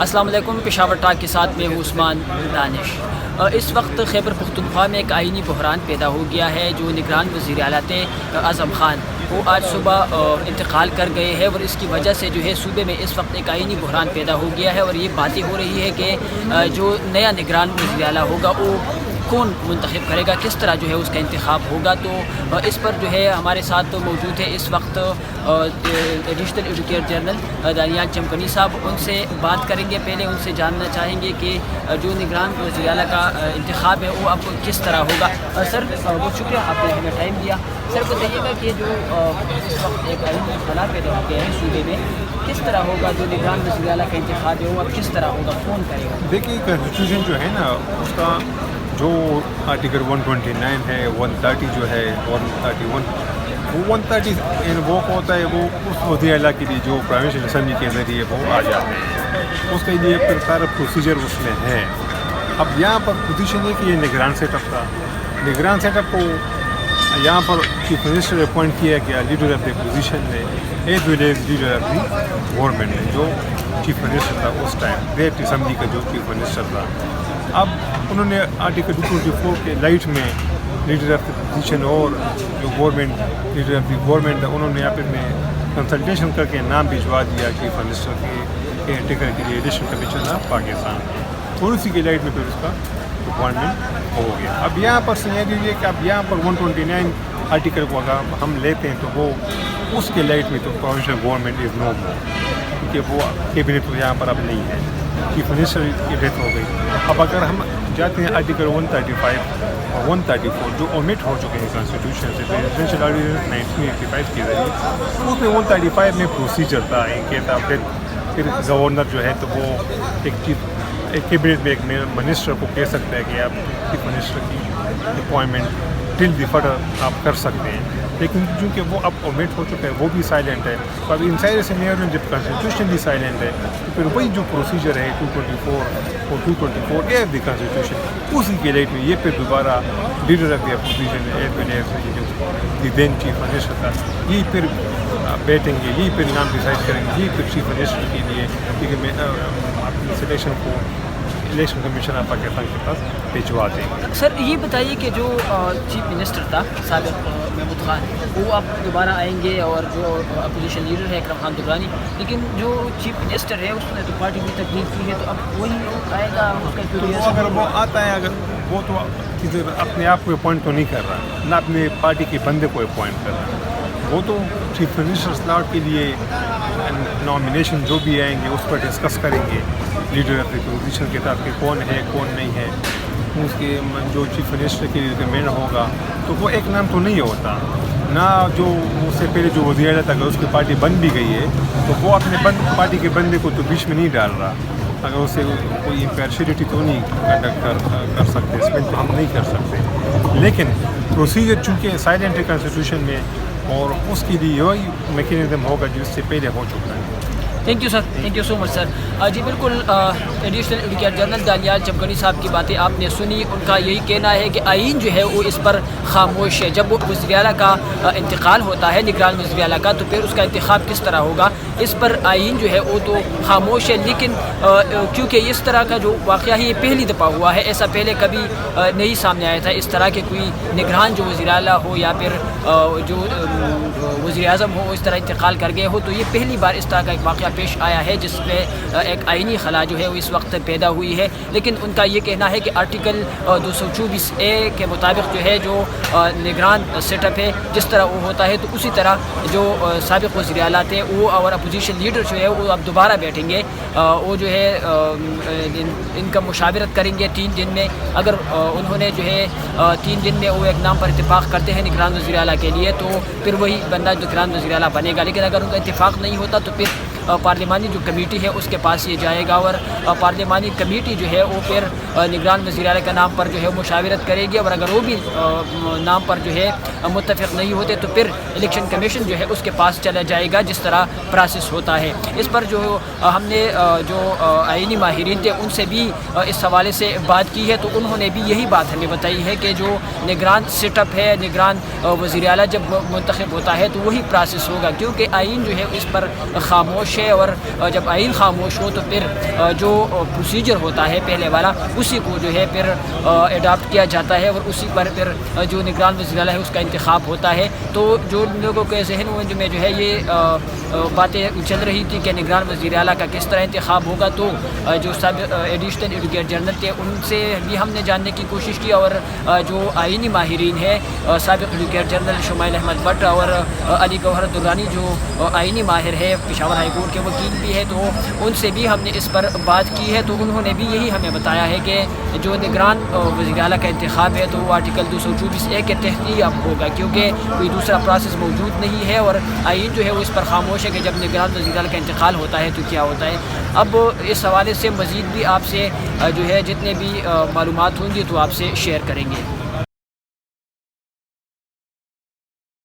السلام علیکم، پشاور ٹاک کے ساتھ میں ہوں عثمان دانش۔ اس وقت خیبر پختونخوا میں ایک آئینی بحران پیدا ہو گیا ہے۔ جو نگران وزیر اعلیٰ تھے اعظم خان، وہ آج صبح انتقال کر گئے ہیں، اور اس کی وجہ سے جو ہے صوبے میں اس وقت ایک آئینی بحران پیدا ہو گیا ہے، اور یہ باتیں ہو رہی ہے کہ جو نیا نگران وزیر اعلیٰ ہوگا وہ کون منتخب کرے گا، کس طرح جو ہے اس کا انتخاب ہوگا۔ تو اس پر جو ہے ہمارے ساتھ موجود ہے اس وقت additional advocate general Daniyal Chamkani صاحب، ان سے بات کریں گے۔ پہلے ان سے جاننا چاہیں گے کہ جو نگران وزیر اعلیٰ کا انتخاب ہے وہ اب کس طرح ہوگا۔ سر بہت شکریہ، آپ نے ہمیں ٹائم دیا۔ سر بتائیے گا کہ جو اس وقت ایک آئینی خلا پیدا ہو گیا ہے صوبے میں، کس طرح ہوگا جو نگران وزیر اعلیٰ کا انتخاب ہے وہ اب کس طرح ہوگا، کون کرے گا؟ دیکھیے کانسٹیٹیوشن جو ہے نا، اس کا جو آرٹیکل 129 ہے، 130 جو ہے، 131 وہ 130 وہ ہوتا ہے، وہ اس وزیر اعلیٰ کے لیے جو پروونشل اسمبلی کے ذریعے وہ آ جاتے ہیں، اس کے لیے پھر سارا پروسیجر اس میں ہے۔ اب یہاں پر پوزیشن ہے کہ یہ نگران سیٹ اپ تھا، نگران سیٹ اپ کو یہاں پر چیف منسٹر اپوائنٹ کیا گیا لیڈر آف دی اپوزیشن نے، as well as leader of the government نے، جو چیف منسٹر تھا اس ٹائم گریٹ اسمبلی کا جو چیف منسٹر تھا۔ اب انہوں نے آرٹیکل 224 کے لائٹ میں لیڈر آف دی اپوزیشن اور جو government leader of the government تھا، انہوں نے اپنے کنسلٹیشن کر کے نام بھجوا دیا چیف منسٹر کے ٹکر کے لیے ایڈیشنل کمیشنر آف پاکستان، اور اسی کے لائٹ میں پھر اس کا اپوائنٹمنٹ ہو گیا۔ اب یہاں پر سنیریو یہ کہ اب یہاں پر 129 آرٹیکل کو اگر ہم لیتے ہیں تو وہ اس کے لائٹ میں تو پروونشل گورنمنٹ از نو مور، کیونکہ وہ کیبنٹ یہاں پر اب نہیں ہے، چیف منسٹر کی ڈیتھ ہو گئی۔ اب اگر ہم جاتے ہیں آرٹیکل 135 اور 134 جو اومٹ ہو چکے ہیں کانسٹیٹیوشن سے، پریزیڈنشیل آرڈیننس 1985 کے ذریعے، اس میں 135 میں پروسیجر تھا کہ پھر گورنر جو ہے تو وہ ایک کیبنٹ میں ایک منسٹر کو کہہ سکتا ہے کہ آپ چیف منسٹر کی اپوائنٹمنٹ ٹل دی فرڈر آپ کر سکتے ہیں، لیکن چونکہ وہ اب اومٹ ہو چکا ہے، وہ بھی سائلنٹ ہے۔ تو اب ان سارے سینیریو میں جب کانسٹیٹیوشن بھی سائلنٹ ہے تو پھر وہی جو پروسیجر ہے 224 اور 224 اے آف دی کانسٹیٹیوشن، اسی کے لائٹ میں یہ پھر دوبارہ leader of the opposition the then chief minister تھا، یہی پھر بیٹھیں گے، یہی پھر نام ڈیسائڈ کریں گے، یہی پھر چیف منسٹر کے لیے کیونکہ میں اپنی سلیکشن کو الیکشن کمیشن آف پاکستان کے پاس بھجوا دیں گے۔ سر یہ بتائیے کہ جو چیف منسٹر تھا سابق محمود خان، وہ اب دوبارہ آئیں گے، اور جو اپوزیشن لیڈر ہے اکرم خان درانی، لیکن جو چیف منسٹر ہے اس نے تو پارٹی کی تبدیل کی ہے، تو اب وہی آئے گا، اس کا تو اگر وہ آتا ہے، اگر وہ تو اپنے آپ کو اپوائنٹ تو نہیں کر رہا، نہ اپنے پارٹی کے بندے کو اپوائنٹ کر رہا، وہ تو چیف منسٹر سلاٹ کے لیے نامینیشن جو بھی آئیں گے اس پر ڈسکس کریں گے لیڈر آف دی اپوزیشن کے ساتھ کہ کون ہے کون نہیں ہے، اس کے جو چیف منسٹر کے لیے ریکمینڈ ہوگا تو وہ ایک نام تو نہیں ہوتا، نہ جو اس سے پہلے جو وزیر اعلیٰ تھا اگر اس کی پارٹی بن بھی گئی ہے تو وہ اپنے پارٹی کے بندے کو تو بیچ میں نہیں ڈال رہا، اگر اسے کوئی امپیرشلٹی تو نہیں کنڈکٹ کر سکتے، اس میں تو ہم نہیں کر سکتے، لیکن پروسیجر چونکہ سائلنٹ ہے کانسٹیٹیوشن میں، اور اس کے لیے وہی میکینزم ہوگا جو اس سے پہلے ہو چکا ہے۔ Thank you sir, thank you so much sir. جی بالکل، additional advocate general Daniyal Chamkani صاحب کی باتیں آپ نے سنی۔ ان کا یہی کہنا ہے کہ آئین جو ہے وہ اس پر خاموش ہے۔ جب وہ وزیر اعلیٰ کا انتقال ہوتا ہے، نگران وزیر اعلیٰ کا، تو پھر اس کا انتخاب کس طرح ہوگا اس پر آئین جو ہے وہ تو خاموش ہے، لیکن کیونکہ اس طرح کا جو واقعہ ہے یہ پہلی دفعہ ہوا ہے، ایسا پہلے کبھی نہیں سامنے آیا تھا اس طرح کہ کوئی نگران جو وزیر اعلیٰ ہو یا پھر جو وزیر اعظم ہو اس طرح انتقال کر گئے ہو، تو یہ پہلی بار اس طرح کا ایک واقعہ پیش آیا ہے جس میں ایک آئینی خلا جو ہے وہ اس وقت پیدا ہوئی ہے۔ لیکن ان کا یہ کہنا ہے کہ آرٹیکل 224A کے مطابق جو ہے جو نگران سیٹ اپ ہے جس طرح وہ ہوتا ہے، تو اسی طرح جو سابق وزیر اعلیٰ تھے وہ اور اپوزیشن لیڈر جو ہے وہ اب دوبارہ بیٹھیں گے، وہ جو ہے ان کا مشاورت کریں گے 3 دن میں۔ اگر انہوں نے جو ہے 3 دن میں وہ ایک نام پر اتفاق کرتے ہیں نگران وزیر اعلیٰ کے لیے، تو پھر وہی بندہ نگران وزیر اعلیٰ بنے گا، لیکن اگر ان کا اتفاق نہیں ہوتا تو پھر پارلیمانی جو کمیٹی ہے اس کے پاس یہ جائے گا، اور پارلیمانی کمیٹی جو ہے وہ پھر نگران وزیر اعلیٰ کا نام پر جو ہے مشاورت کرے گی، اور اگر وہ بھی نام پر جو ہے متفق نہیں ہوتے تو پھر الیکشن کمیشن جو ہے اس کے پاس چلا جائے گا، جس طرح پروسیس ہوتا ہے۔ اس پر جو ہم نے جو آئینی ماہرین تھے ان سے بھی اس حوالے سے بات کی ہے، تو انہوں نے بھی یہی بات ہمیں بتائی ہے کہ جو نگران سیٹ اپ ہے، نگران وزیر اعلیٰ جب منتخب ہوتا ہے تو وہی پروسیس ہوگا، کیونکہ آئین جو ہے اس پر خاموش خاموش ہے، اور جب آئین خاموش ہو تو پھر جو پروسیجر ہوتا ہے پہلے والا اسی کو جو ہے پھر اڈاپٹ کیا جاتا ہے، اور اسی پر پھر جو نگران وزیر اعلیٰ ہے اس کا انتخاب ہوتا ہے۔ تو جو لوگوں کے ذہن میں جو ہے یہ باتیں چل رہی تھی کہ نگران وزیر اعلیٰ کا کس طرح انتخاب ہوگا، تو جو سابق ایڈیشنل ایڈوکیٹ جنرل تھے ان سے بھی ہم نے جاننے کی کوشش کی، اور جو آئینی ماہرین ہیں سابق ایڈوکیٹ جنرل شمائل احمد بٹ اور علی گوہر درانی جو آئینی ماہر ہے پشاور ہائی کورٹ کے وکیل بھی ہے، تو ان سے بھی ہم نے اس پر بات کی ہے۔ تو انہوں نے بھی یہی ہمیں بتایا ہے کہ جو نگران وزیر اعلیٰ کا انتخاب ہے تو وہ آرٹیکل 224(a) کے تحت ہی اب ہوگا، کیونکہ کوئی دوسرا پروسیس موجود نہیں ہے، اور آئین جو ہے وہ اس پر خاموش ہے کہ جب نگران وزیر اعلیٰ کا انتقال ہوتا ہے تو کیا ہوتا ہے۔ اب اس حوالے سے مزید بھی آپ سے جو ہے جتنے بھی معلومات ہوں گی تو آپ سے شیئر کریں گے۔